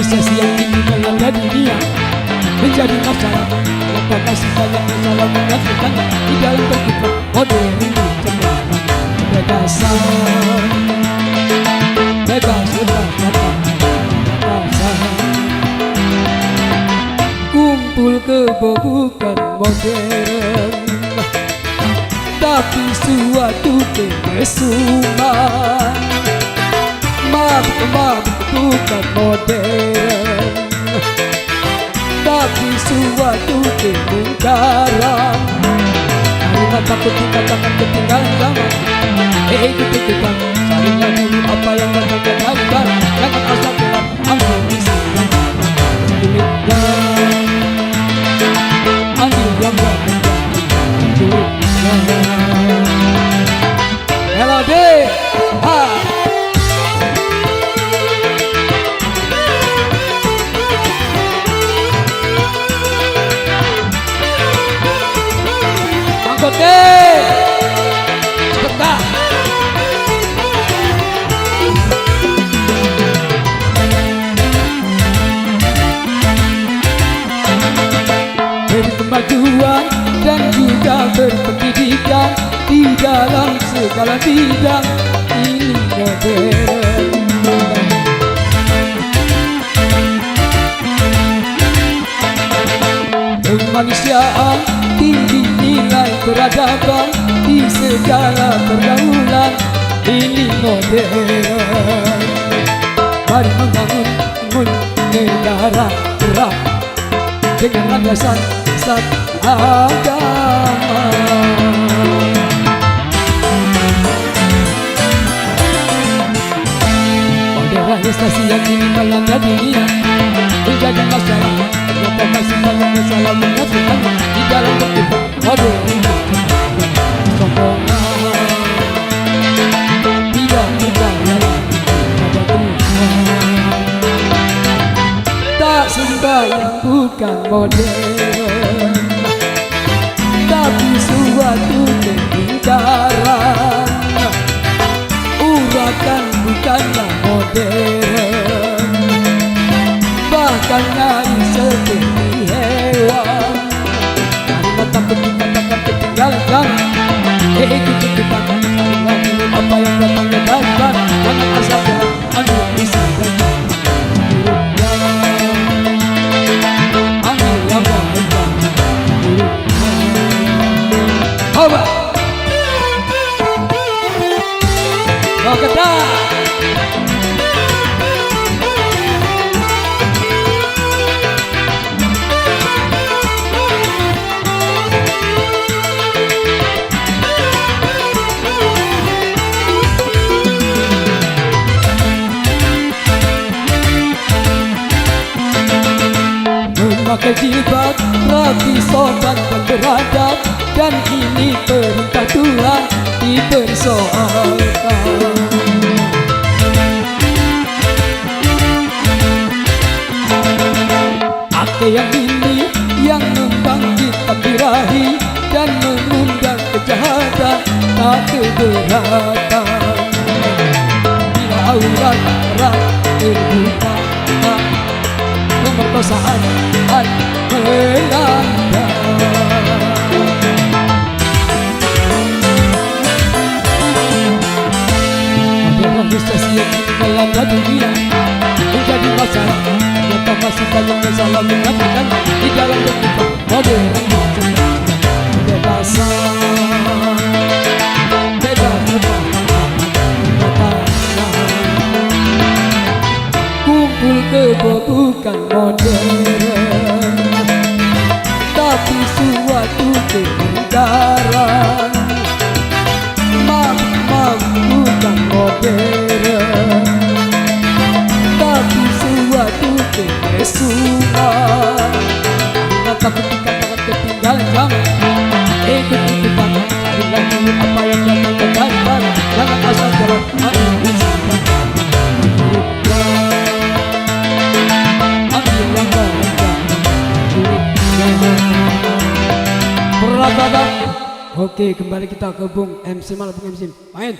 Realisasi yang kini melanda dunia menjadi masalah. Kenapa masih banyak masalah mengajukan di dalam berkembang modern ini cenderung kebebasan, bebas berkata, kumpul kebo bukan modern, tapi suatu kemesuman. Mabuk bukan modern, tapi suatu kemungkaran. Marilah takut dikatakan ketinggalan zaman. Ikut-ikutan saringlah dulu apa yang datang dan lakukan. Jangan asal gelap ambil isinya. Ambil yang berkata melodi Mangkote sebentar. Berkemajuan dan juga berpendidikan di dalam segala bidang ini modern. Kemanusiaan tinggi nilai peradaban di segala pergaulan ini modern. Mari membangun negara berat dengan landasan agama. Modernisasi yang kini melanda dunia menjadi masalah. Kenapa masih banyak masalah mengajukan di dalam berkembang modern ini sombongan, tidak percaya pada Tuhan, tak sembahyang bukan modern, tapi suatu kemungkaran. Urakan bukanlah modern, bahkan nari seperti hewan. Marilah takut dikatakan ketinggalan zaman. Ikut-ikutan saringlah dulu apa yang datang dan lakukan. Jangan asal gelap ambil isi dan buruknya. Ambil yang baiknya buruknya. Kau kata memakai jilbab, rapi, sopan dan beradab, dan ini perintah Tuhan dipersoalkan. Apa yang ini yang membangkitkan birahi dan mengundang kejahatan tak keberatan. Bila aurat terbuka, pemerkosaan melanda. Modernisasi yang kini melanda dunia menjadi masalah. Kenapa masih banyak masalah mengajukan di dalam berkembang modern ini kebebasan, bebas berkata, kumpul kebo bukan modern, tapi suatu kemungkaran. Mabuk bukan modern, tapi suatu kemesuman. Marilah takut dikatakan ketinggalan zaman. Ikut-ikutan saringlah dulu apa yang datang dan lakukan. Jangan asal jalan ambil isi dan buruknya. Ambil yang baiknya buruknya. Berat. Oke, kembali kita ke Bung MC Malah Bung MC main.